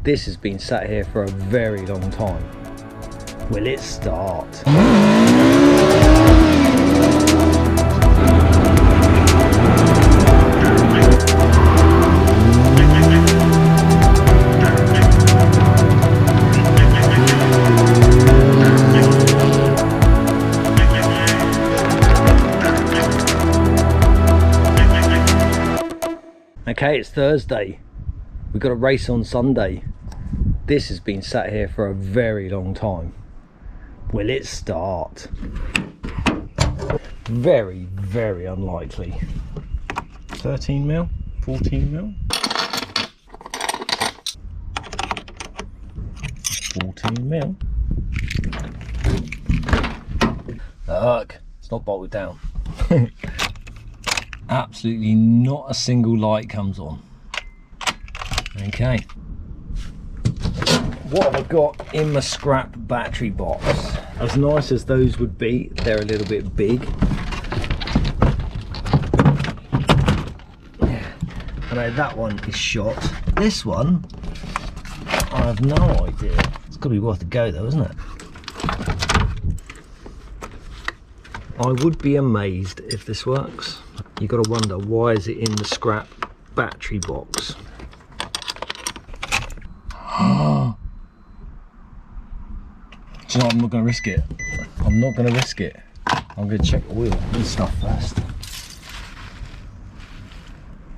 This has been sat here for a very long time. Will it start? Okay, it's Thursday. We've got a race on Sunday. This has been sat here for a very long time. Will it start? Very, very unlikely. 13 mil, 14 mil, 14 mil. Look, it's not bolted down. Absolutely not a single light comes on. Okay. What have I got in my scrap battery box? As nice as those would be, they're a little bit big. I know that one is shot. This one, I have no idea. It's got to be worth a go though, isn't it? I would be amazed if this works. You've got to wonder, why is it in the scrap battery box? Do you know what? I'm not going to risk it. I'm not going to risk it. I'm going to check the wheel and stuff first.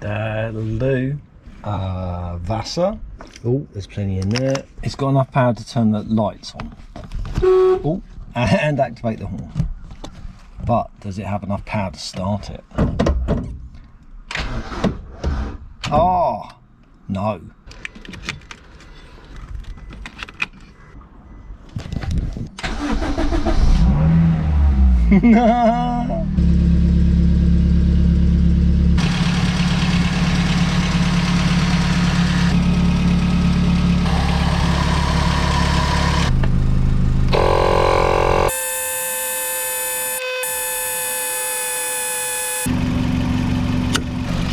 That'll do. Vasa. Oh, there's plenty in there. It's got enough power to turn the lights on. Oh, and activate the horn. But does it have enough power to start it? Oh, no. No.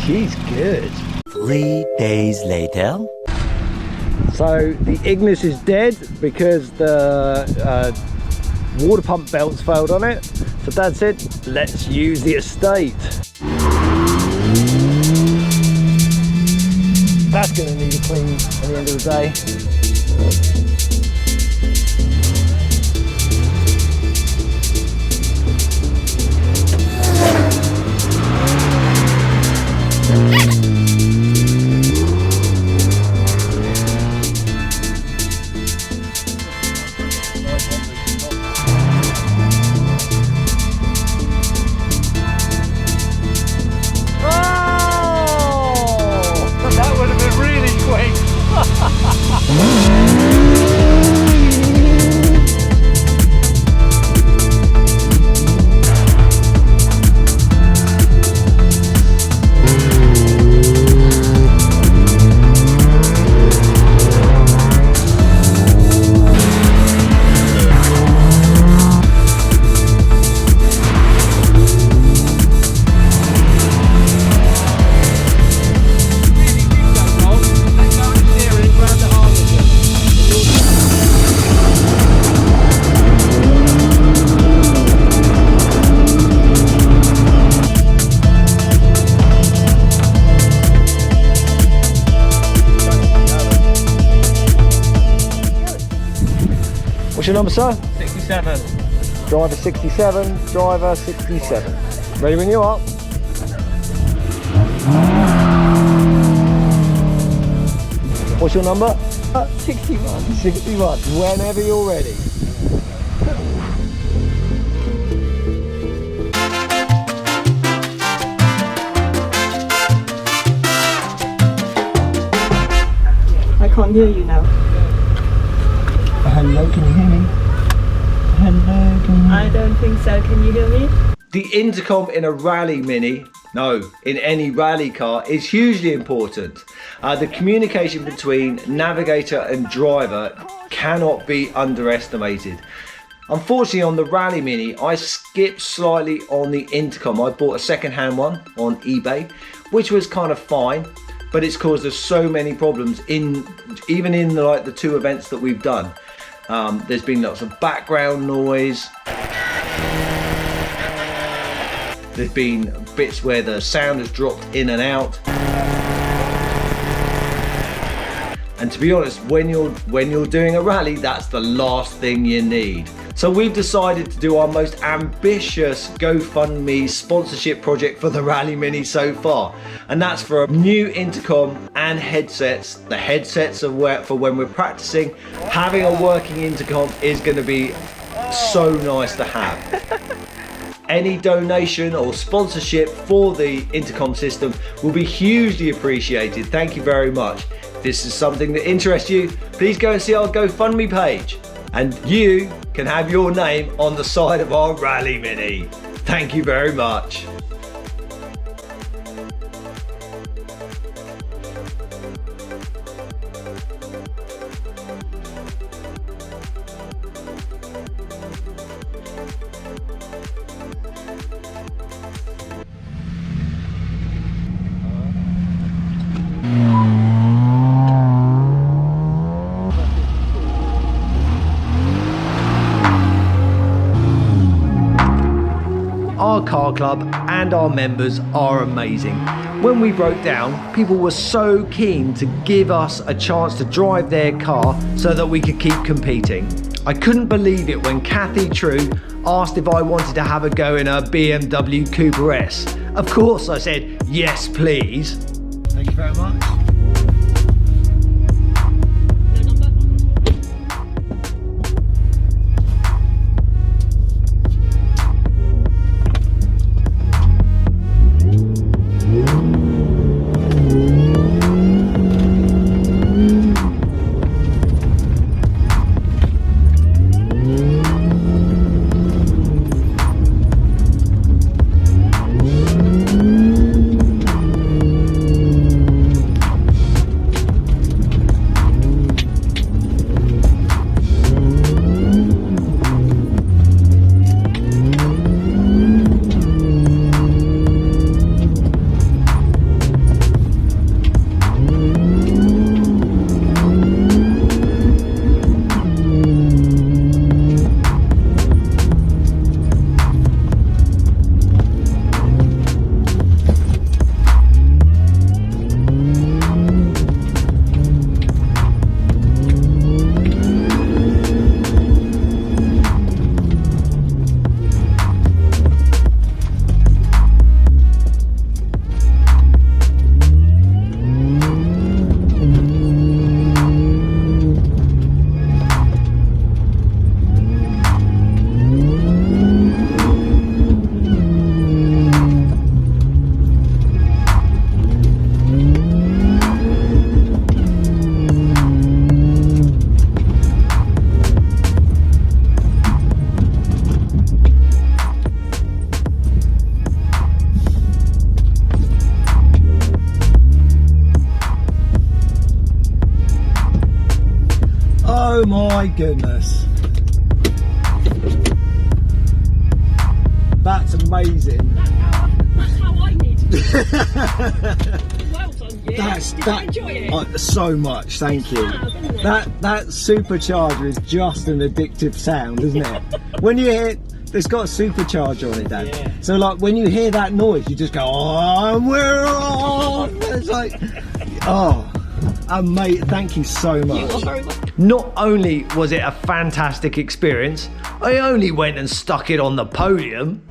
She's good. 3 days later. So the Ignis is dead because the water pump belts failed on it. So Dad said, let's use the estate. That's going to need a clean at the end of the day. What's your number, sir? 67. Driver 67, driver 67. Ready when you are. What's your number? 61. 61. Whenever you're ready. I can't hear you now. Hello, can you hear me? Hello, can you... I don't think so. Can you hear me? The intercom in a rally Mini, no, in any rally car, is hugely important. The communication between navigator and driver cannot be underestimated. Unfortunately, on the Rally Mini, I skipped slightly on the intercom. I bought a second-hand one on eBay, which was kind of fine. but it's caused us so many problems even in the 2 events that we've done. There's been lots of background noise. There's been bits where the sound has dropped in and out. And to be honest, when you're doing a rally, that's the last thing you need. So we've decided to do our most ambitious GoFundMe sponsorship project for the Rally Mini so far. And that's for a new intercom and headsets. The headsets are for when we're practicing. Having a working intercom is going to be so nice to have. Any donation or sponsorship for the intercom system will be hugely appreciated. Thank you very much. If this is something that interests you, please go and see our GoFundMe page. And you can have your name on the side of our Rally Mini. Thank you very much. Our car club and our members are amazing. When we broke down, people were so keen to give us a chance to drive their car so that we could keep competing. I couldn't believe it when Kathy True asked if I wanted to have a go in a BMW Cooper S. Of course I said, yes please. Thank you very much. Oh my goodness. That's amazing. That's how I need to do it. Well done, you. Did you enjoy it? So much, thank you. That supercharger is just an addictive sound, isn't it? When you hear, it's got a supercharger on it, Dad. Yeah. So like when you hear that noise, you just go, oh, we're off. It's like, oh, mate, thank you so much. You are very welcome. Not only was it a fantastic experience, I only went and stuck it on the podium.